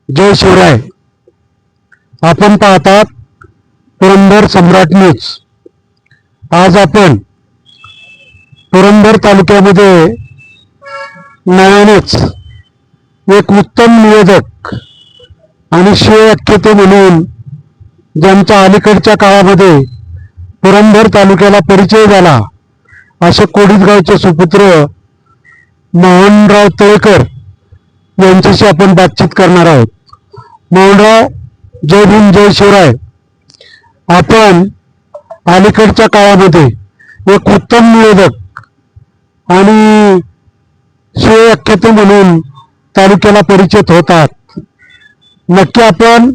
जय शिवराय. आपण पाहतात पुरंदर सम्राट न्यूज. आज आपण पुरंदर तालुक्यामध्ये नव्यानेच एक उत्तम निवेदक आणि शिवव्याख्याते म्हणून ज्यांचा अलीकडच्या काळामध्ये पुरंदर तालुक्याला परिचय झाला असे कोडीसगावचे सुपुत्र मोहनराव तळेकर यांच्याशी आपण बातचीत करणार आहोत. मोहनराव, जय भीम, जय शिवराय. आपण अलीकडच्या काळामध्ये एक उत्तम निवेदक आणि शिवव्याख्याते म्हणून तालुक्याला परिचित होतात. नक्की आपण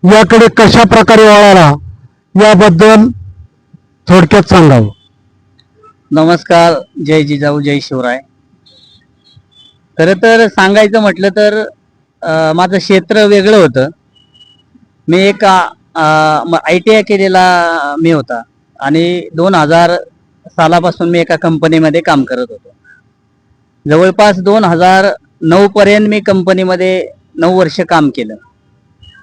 याकडे कशा प्रकारे वळाला याबद्दल थोडक्यात सांगावं. नमस्कार, जय जिजाऊ, जय शिवराय. खरं तर सांगायचं म्हटलं तर माझं क्षेत्र वेगळं होतं. मी एक ITI केलेला मी होता आणि 2000 सालापासून मी एका कंपनीमध्ये काम करत होतो. जवळपास 2009 पर्यंत मी कंपनीमध्ये 9 वर्ष काम केलं.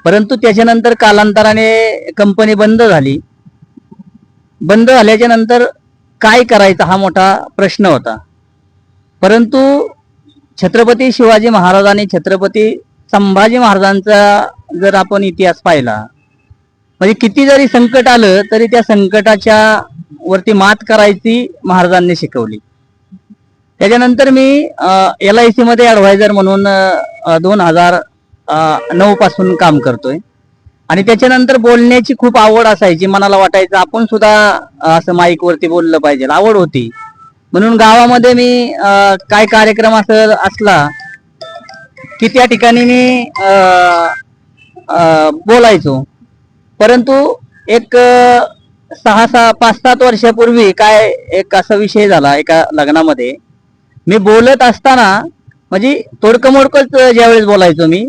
परंतु त्याच्यानंतर कालांतराने कंपनी बंद झाली. बंद झाल्याच्या नंतर काय करायचा हा मोठा प्रश्न होता. परंतु छत्रपती शिवाजी महाराज आणि छत्रपती संभाजी महाराजांचा जर आपण इतिहास पाहिला, म्हणजे किती जरी संकट आलं तरी त्या संकटाच्या वरती मात करायची महाराजांनी शिकवली. त्याच्यानंतर मी LIC मध्ये ऍडवायझर म्हणून 2009 पासून काम करतोय. आणि त्याच्यानंतर बोलण्याची खूप आवड असायची. मनाला वाटायचं आपण सुद्धा असं माईक वरती बोललं पाहिजे, आवड होती. म्हणून गावामध्ये मी काय कार्यक्रम असला की त्या ठिकाणी मी बोलायचो. परंतु एक 5-7 वर्षापूर्वी काय एक असा विषय झाला एका लग्नामध्ये. मी बोलत असताना म्हणजे तोडकं मोडकंच ज्यावेळेस बोलायचो मी,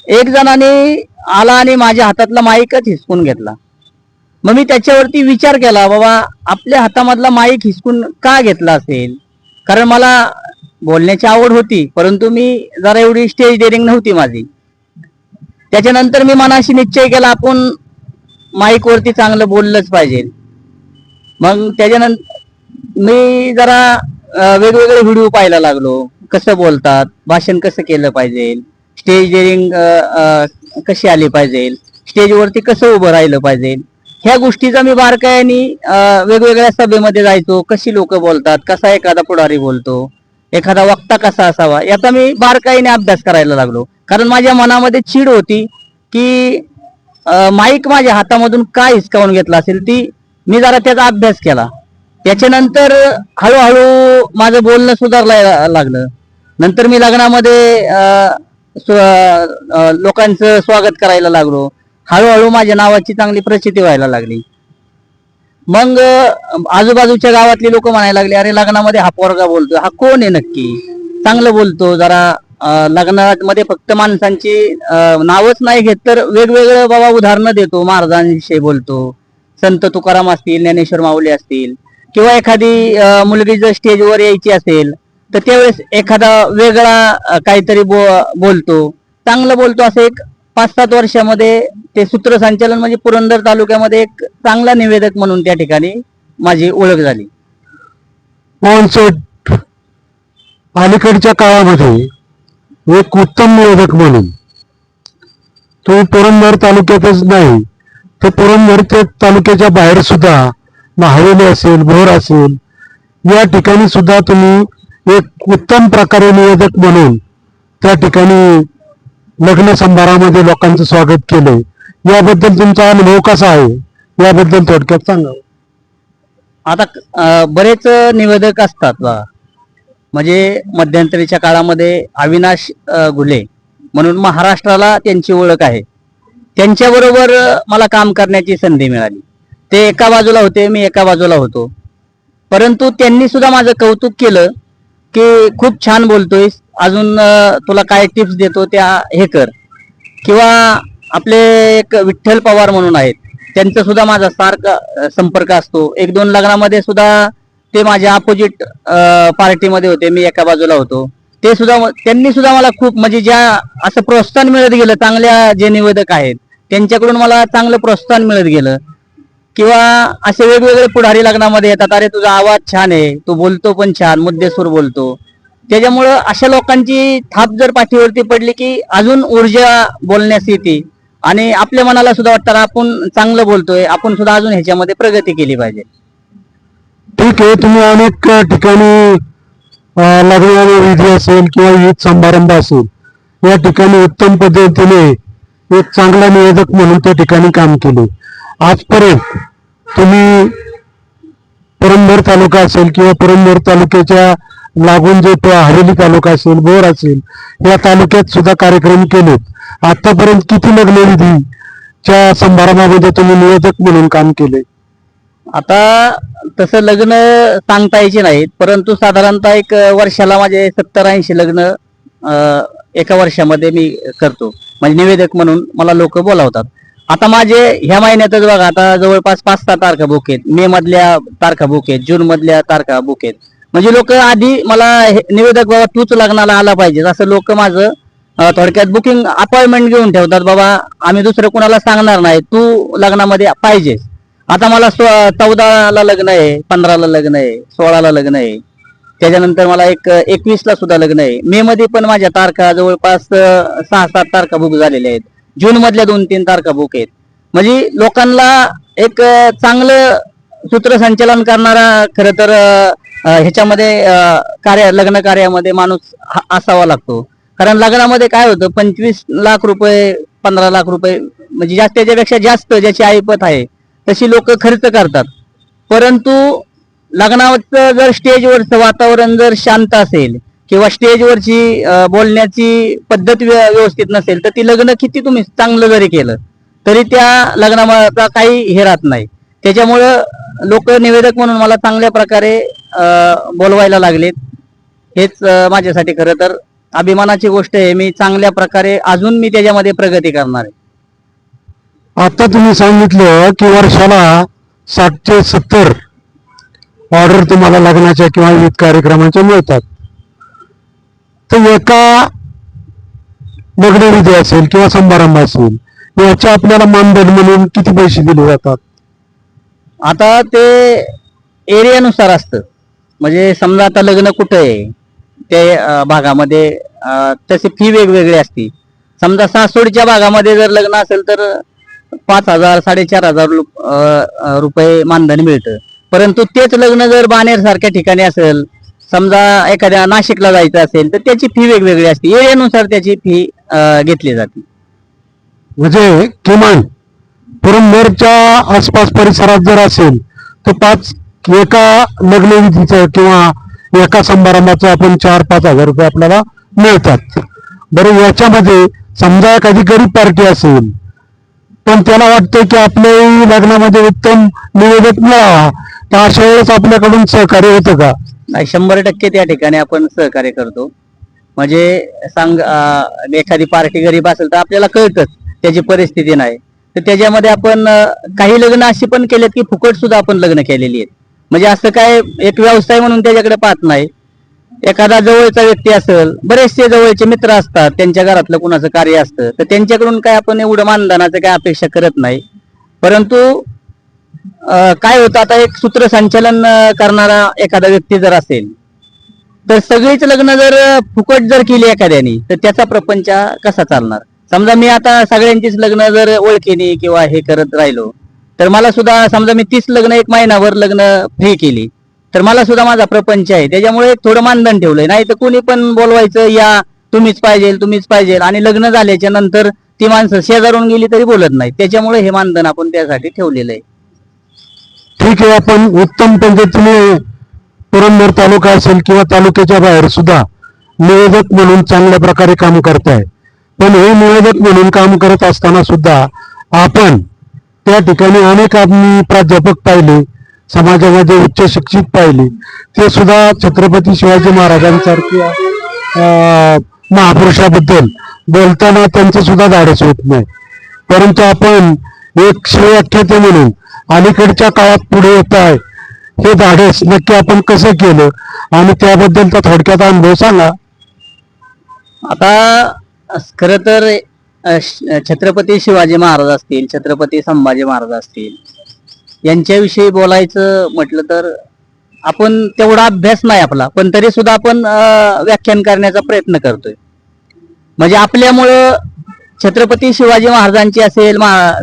एक जणाने आला आणि माझ्या हातातला माईकच हिसकून घेतला. मग मी त्याच्यावरती विचार केला, बाबा आपल्या हातामधला माईक हिसकून का घेतला असेल. कारण मला बोलण्याची आवड होती, परंतु मी जरा एवढी स्टेज डेअरिंग नव्हती माझी. त्याच्यानंतर मी मनाशी निश्चय केला आपण माईक वरती चांगलं बोललंच पाहिजे. मग त्याच्यानंतर मी जरा वेगवेगळे व्हिडिओ पाहायला लागलो, कसं बोलतात, भाषण कसं केलं पाहिजे, स्टेज डेअरिंग कशी आली पाहिजे, स्टेजवरती कसं उभं राहिलं पाहिजे. ह्या गोष्टीचा मी बारकाईने वेगवेगळ्या सभेमध्ये जायचो. कशी लोक बोलतात, कसा एखादा पुढारी बोलतो, एखादा वक्ता कसा असावा, याचा मी बारकाईने अभ्यास करायला लागलो. कारण माझ्या मनामध्ये चीड होती की माईक माझ्या हातामधून काय हिसकावून घेतला असेल. ती मी जरा त्याचा अभ्यास केला. त्याच्यानंतर हळूहळू माझं बोलणं सुधारला लागलं. नंतर मी लग्नामध्ये लोकांचं स्वागत करायला लागलो. हळूहळू माझ्या नावाची चांगली प्रचिती व्हायला लागली. मग आजूबाजूच्या गावातली लोक म्हणायला लागले, अरे लग्नामध्ये हा पोरगा बोलतो, हा कोण आहे नक्की, चांगलं बोलतो. जरा लग्नामध्ये फक्त माणसांची नावच नाही घेत तर वेगवेगळं बाबा उदाहरणं देतो, महाराजांविषयी बोलतो, संत तुकाराम असतील, ज्ञानेश्वर माऊली असतील, किंवा एखादी मुलगी जर स्टेजवर यायची असेल तर त्यावेळेस एखादा वेगळा काहीतरी बोलतो, चांगलं बोलतो. असं एक 5-7 वर्षामध्ये ते सूत्रसंचालन म्हणजे पुरंदर तालुक्यामध्ये एक चांगला निवेदक म्हणून त्या ठिकाणी माझी ओळख झाली. मोहनसेठ, अलीकडच्या काळामध्ये एक उत्तम निवेदक म्हणून तुम्ही पुरंदर तालुक्यातच नाही तर पुरंदर तालुक्याच्या बाहेर सुद्धा हवेली असेल, भोर असेल, या ठिकाणी सुद्धा तुम्ही एक उत्तम प्रकारे निवेदक म्हणून त्या ठिकाणी लग्न समारंभामध्ये लोकांचं स्वागत केले. याबद्दल तुमचा अनुभव कसा आहे याबद्दल थोडक्यात सांगा. आता बरेच निवेदक असतात बा. म्हणजे मध्यंतरीच्या काळामध्ये अविनाश घुले म्हणून महाराष्ट्राला त्यांची ओळख आहे. त्यांच्याबरोबर मला काम करण्याची संधी मिळाली. ते एका बाजूला होते, मी एका बाजूला होतो. परंतु त्यांनी सुद्धा माझं कौतुक केलं की खूप छान बोलतोयस, अजून तुला काय टिप्स देतो त्या हे कर. किंवा आपले एक विठ्ठल पवार म्हणून आहेत, त्यांचा सुद्धा माझा सारखा संपर्क असतो. 1-2 लग्नामध्ये सुद्धा ते माझ्या अपोजिट पार्टीमध्ये होते, मी एका बाजूला होतो. ते सुद्धा त्यांनी सुद्धा मला खूप म्हणजे ज्या असं प्रोत्साहन मिळत गेलं, चांगल्या जे निवेदक आहेत त्यांच्याकडून मला चांगलं प्रोत्साहन मिळत गेलं. किंवा असे वेगवेगळे पुढारी लग्नामध्ये येतात, अरे तुझा आवाज छान आहे, तू बोलतो पण छान, मुद्देसूद बोलतो. त्याच्यामुळं अशा लोकांची थाप जर पाठीवरती पडली की अजून ऊर्जा बोलण्यास येते आणि आपल्या मनाला सुद्धा वाटतं आपण चांगलं बोलतोय, आपण सुद्धा अजून ह्याच्यामध्ये प्रगती केली पाहिजे. ठीक आहे, तुम्ही अनेक ठिकाणी लग्न विधी असेल किंवा विविध समारंभ असेल या ठिकाणी उत्तम पद्धतीने एक चांगला निवेदक म्हणून त्या ठिकाणी काम केले. आजपर्यंत तुम्ही पुरंदर तालुका असेल किंवा पुरंदर तालुक्याच्या लागून जे हवेली तालुका असेल, बोर असेल, या तालुक्यात सुद्धा कार्यक्रम केलेत. आतापर्यंत किती लग्न विधीच्या समारंभामध्ये तुम्ही निवेदक म्हणून काम केले? आता तसं लग्न सांगता यायचे नाहीत, परंतु साधारणतः एक वर्षाला माझे 70-80 लग्न एका वर्षामध्ये मी करतो. म्हणजे निवेदक म्हणून मला लोक बोलावतात. आता माझे ह्या महिन्यातच बघा, आता जवळपास 5-6 तारखा बुक आहेत, मे मधल्या तारखा बुक आहेत, जून मधल्या तारखा बुक आहेत. म्हणजे लोक आधी मला निवेदक बाबा तूच लग्नाला आला पाहिजे असं लोक माझं थोडक्यात बुकिंग अपॉइंटमेंट घेऊन ठेवतात. बाबा आम्ही दुसरं कुणाला सांगणार नाही, तू लग्नामध्ये पाहिजेस. आता मला 14ला लग्न आहे, 15ला लग्न आहे, 16ला लग्न आहे, त्याच्यानंतर मला 21ला सुद्धा लग्न आहे. मे मध्ये पण माझ्या तारखा जवळपास 6-7 तारखा बुक झालेल्या आहेत. जून मधल्या 2-3 तारखा बुक आहेत. म्हणजे लोकांना एक चांगलं सूत्रसंचालन करणारा खरं तर ह्याच्यामध्ये लग्न कार्यामध्ये माणूस असावा लागतो. कारण लग्नामध्ये काय होतं, 25 लाख रुपये 15 लाख रुपये म्हणजे त्याच्यापेक्षा जास्त ज्याची ऐपत आहे तशी लोक खर्च करतात. परंतु लग्नावरचं जर स्टेजवरचं वातावरण जर शांत असेल किंवा स्टेजवरची बोलण्याची पद्धत व्यवस्थित नसेल तर ती लग्न किती तुम्ही चांगलं जरी केलं तरी त्या लग्नाचा काही हे राहत नाही. त्याच्यामुळं लोक निवेदक म्हणून मला चांगल्या प्रकारे बोलवायला लागलेत. हेच माझ्यासाठी खरं तर अभिमानाची गोष्ट आहे. मी चांगल्या प्रकारे अजून मी त्याच्यामध्ये प्रगती करणार आहे. आता तुम्ही सांगितलं की वर्षाला 60 ते 70 ऑर्डर तुम्हाला लग्नाच्या किंवा विविध कार्यक्रमाच्या मिळतात. तर एका लग्नविधी असेल किंवा समारंभ असेल याच्या आपल्याला मानधन म्हणून किती पैसे दिले जातात? आता ते एरियानुसार असतं. म्हणजे समजा आता लग्न कुठं आहे त्या भागामध्ये तशी फी वेगवेगळी असते. समजा सासवडच्या भागामध्ये जर लग्न असेल तर 5,000 4,500 रुपये मानधन मिळतं. परंतु तेच लग्न जर बाणेर सारख्या ठिकाणी असेल, समजा एखाद्या नाशिकला जायचं असेल तर त्याची फी वेगवेगळी असते. एरियानुसार त्याची फी घेतली जाते. म्हणजे किमान पुरंदरच्या आसपास परिसरात जर असेल तर एका लग्नविधीचं किंवा एका समारंभाचं आपण 4-5 हजार रुपये आपल्याला मिळतात. बरं, याच्यामध्ये समजा एखादी गरीब पार्टी असेल पण त्याला वाटतं की आपल्या लग्नामध्ये उत्तम निवेदक मिळावा, तर अशा वेळेस आपल्याकडून सहकार्य होतं का? नाही, 100% त्या ठिकाणी आपण सहकार्य करतो. म्हणजे एखादी पार्टी गरीब असेल तर आपल्याला कळतच त्याची परिस्थिती नाही, तर त्याच्यामध्ये आपण काही लग्न अशी पण केलेत की फुकट सुद्धा आपण लग्न केलेली आहेत. म्हणजे असं काय एक व्यवसाय म्हणून त्याच्याकडे पाहत नाही. एखादा जवळचा व्यक्ती असेल, बरेचसे जवळचे मित्र असतात, त्यांच्या घरातलं कुणाचं कार्य असतं तर त्यांच्याकडून काय आपण एवढं मानधनाचं काय अपेक्षा करत नाही. परंतु काय होतं, आता एक सूत्रसंचालन करणारा एखादा व्यक्ती जर असेल तर सगळीच लग्न जर फुकट जर केली एखाद्याने तर त्याचा प्रपंच कसा चालणार? समजा मी आता सगळ्यांचीच लग्न जर ओळखीने किंवा हे करत राहिलो तर मला सुद्धा समजा मी 30 लग्न 1 महिनाभर लग्न फ्री केली तर मला सुद्धा माझा प्रपंच आहे. त्याच्यामुळे थोडं मानधन ठेवलंय. नाही तर कोणी पण बोलवायचं, या तुम्हीच पाहिजे, आणि लग्न झाल्याच्या नंतर ती माणसं शेजारून गेली तरी बोलत नाही. त्याच्यामुळे हे मानधन आपण त्यासाठी ठेवलेलं आहे. ठीक आहे, आपण उत्तम पद्धतीने पुरंदर तालुका असेल किंवा तालुक्याच्या बाहेर सुद्धा निवेदक म्हणून चांगल्या प्रकारे काम करताय. पण हे निवेदक म्हणून काम करत असताना सुद्धा आपण त्या ठिकाणी अनेक आम्ही प्राध्यापक पाहिले, समाजामध्ये उच्च शिक्षित पाहिले, ते सुद्धा छत्रपती शिवाजी महाराजांसारख्या महापुरुषाबद्दल बोलताना त्यांचं सुद्धा धाडस होत नाही. परंतु आपण एक शिवव्याख्याते म्हणून अलीकडच्या काळात पुढे येत आहे, हे धाडस नक्की आपण कसं केलं आणि त्याबद्दलचा थोडक्यात अनुभव सांगा. आता खर तर छत्रपती शिवाजी महाराज असतील, छत्रपती संभाजी महाराज असतील, यांच्याविषयी बोलायचं म्हटलं तर आपण तेवढा अभ्यास नाही आपला, पण तरी सुद्धा आपण व्याख्यान करण्याचा प्रयत्न करतोय. म्हणजे आपल्यामुळं छत्रपती शिवाजी महाराजांची असेल,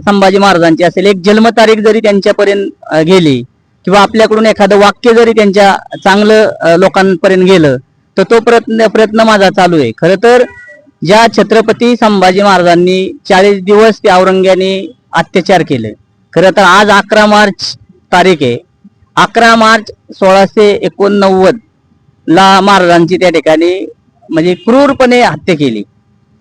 संभाजी महाराजांची असेल, एक जन्मतारीख जरी त्यांच्यापर्यंत गेली किंवा आपल्याकडून एखादं वाक्य जरी त्यांच्या चांगलं लोकांपर्यंत गेलं तर तो प्रयत्न माझा चालू आहे. खरं तर ज्या छत्रपती संभाजी महाराजांनी 40 दिवस त्या औरंग्याने अत्याचार केले, खरं तर आज 11 मार्च तारीख आहे. 11 मार्च 1689 ला महाराजांची त्या ठिकाणी म्हणजे क्रूरपणे हत्या केली.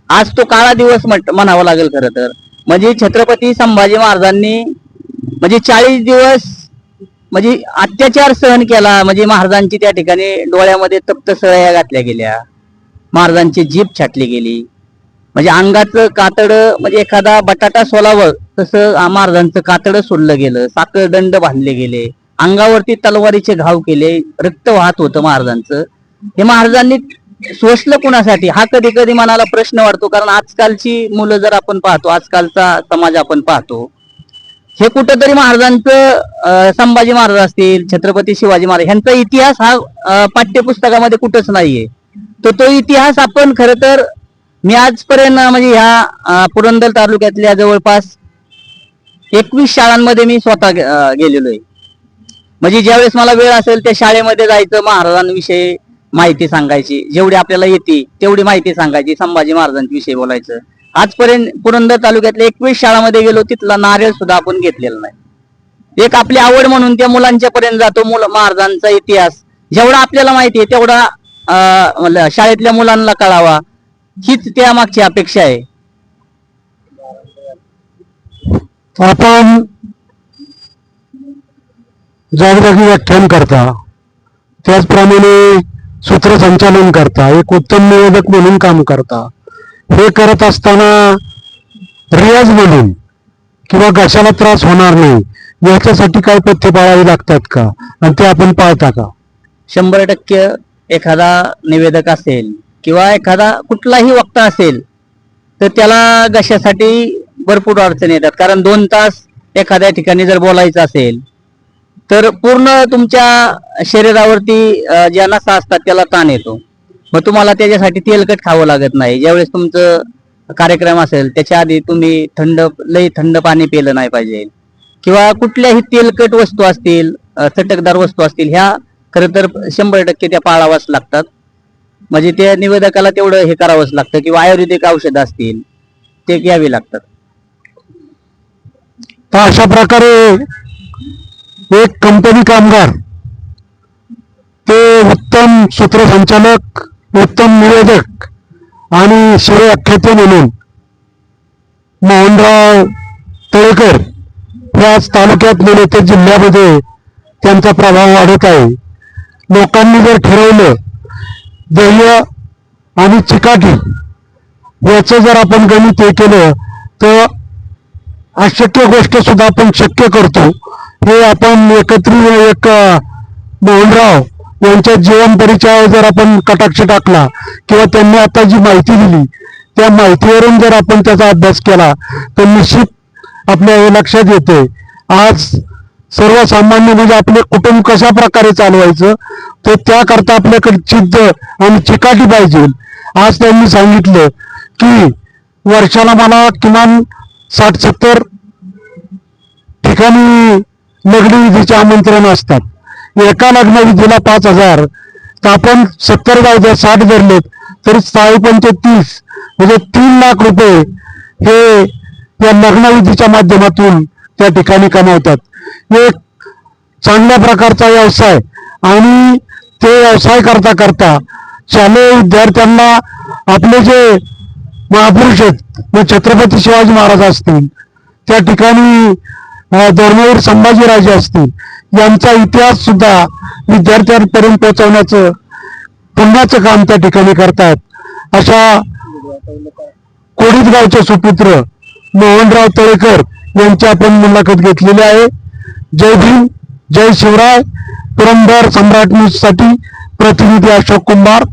आज तो काळा दिवस म्हणावा लागेल खरं तर. म्हणजे छत्रपती संभाजी महाराजांनी म्हणजे 40 दिवस म्हणजे अत्याचार सहन केला. म्हणजे महाराजांची त्या ठिकाणी डोळ्यामध्ये तप्त सळया घातल्या गेल्या, महाराजांची जीभ छाटली गेली, म्हणजे अंगाचं कातड म्हणजे एखादा बटाटा सोलावं तसं महाराजांचं कातड सोडलं गेलं, साखळदंड बांधले गेले, अंगावरती तलवारीचे घाव केले, रक्त वाहत होतं महाराजांचं. हे महाराजांनी सोसलं कुणासाठी हा कधी कधी मनाला प्रश्न वाटतो. कारण आजकालची मुलं जर आपण पाहतो, आजकालचा समाज आपण पाहतो, हे कुठंतरी महाराजांचं संभाजी महाराज असतील, छत्रपती शिवाजी महाराज यांचा इतिहास हा पाठ्यपुस्तकामध्ये कुठंच नाहीये. तर तो इतिहास आपण खरं तर मी आजपर्यंत म्हणजे ह्या पुरंदर तालुक्यातल्या जवळपास 21 शाळांमध्ये मी स्वतः गेलेलो आहे. म्हणजे ज्यावेळेस मला वेळ असेल त्या शाळेमध्ये जायचं, महाराजांविषयी माहिती सांगायची, जेवढी आपल्याला येते तेवढी माहिती सांगायची, संभाजी महाराजांविषयी बोलायचं. आजपर्यंत पुरंदर तालुक्यातल्या 21 शाळांमध्ये गेलो, तिथला नारळ सुद्धा आपण घेतलेला नाही. एक आपली आवड म्हणून त्या मुलांच्या पर्यंत जातो. महाराजांचा इतिहास जेवढा आपल्याला माहिती आहे तेवढा शाळेतल्या मुलांना कळावा, हीच त्या मागची अपेक्षा आहे. आपण जागोजागी व्याख्यान करता, त्याचप्रमाणे सूत्रसंचालन करता, एक उत्तम निवेदक म्हणून काम करता. हे करत असताना रियाज म्हणून किंवा घशाला त्रास होणार नाही याच्यासाठी काय पथ्य पाळावी लागतात का, आणि ते आपण पाळता का? 100% एखादा निवेदक असेल किंवा एखादा कुठलाही वक्ता असेल तर त्याला घशासाठी भरपूर अडचणी येतात. कारण 2 तास एखाद्या ठिकाणी जर बोलायचं असेल तर पूर्ण तुमच्या शरीरावरती ज्या नसा असतात त्याला ताण येतो. मग तुम्हाला त्याच्यासाठी तेलकट खावं लागत नाही. ज्यावेळेस तुमचं कार्यक्रम असेल त्याच्या आधी तुम्ही लई थंड पाणी पिलं नाही पाहिजे, किंवा कुठल्याही तेलकट वस्तू असतील, चटकदार वस्तू असतील, ह्या खरं तर 100% त्या पाळाव्याच लागतात. म्हणजे त्या निवेदकाला तेवढं हे करावंच लागतं. किंवा आयुर्वेदिक औषधं असतील ते घ्यावी लागतात. तर अशा प्रकारे एक कंपनी कामगार ते उत्तम सूत्रसंचालक, उत्तम निवेदक आणि शिवव्याख्याते म्हणून मोहनराव तळेकर याच तालुक्यात गेले ते जिल्ह्यामध्ये त्यांचा प्रभाव वाढत आहे. लोकांनी जर ठरवलं ध्येय आणि चिकाटी याचं जर आपण गणित हे केलं तर अशक्य गोष्ट सुद्धा आपण शक्य करतो. हे आपण एकत्रित एक मोहनराव यांच्या जीवन परिचयावर जर आपण कटाक्ष टाकला किंवा त्यांनी आता जी माहिती दिली त्या माहितीवरून जर आपण त्याचा अभ्यास केला तर निश्चित आपल्या हे लक्षात येते. आज सर्वसामान्य म्हणजे आपले कुटुंब कशा प्रकारे चालवायचं तर त्याकरता आपल्याकडे चिद्ध आणि चिकाटी पाहिजे. आज त्यांनी सांगितलं की वर्षाला मला किमान 60-70 ठिकाणी लग्नविधीचे आमंत्रण असतात. एका लग्नविधीला 5,000 तर आपण 70 जाऊ द्या, 60 धरलेत तरी 6-35 म्हणजे 3 लाख रुपये हे या लग्नविधीच्या माध्यमातून त्या ठिकाणी कमावतात. एक चांगल्या प्रकारचा व्यवसाय, आणि ते व्यवसाय करता करता शालेय विद्यार्थ्यांना आपले जे महापुरुष आहेत, मग छत्रपती शिवाजी महाराज असतील, त्या ठिकाणी धर्मवीर संभाजीराजे असतील, यांचा इतिहास सुद्धा विद्यार्थ्यांपर्यंत पोहोचवण्याचं पुण्याचं काम त्या ठिकाणी करतात. अशा कोडीत गावचे सुपुत्र मोहनराव तळेकर यांची आपण मुलाखत घेतलेली आहे. जय भीम, जय शिवराय. पुरंदर सम्राट न्यूज साठी प्रतिनिधी अशोक कुंभार.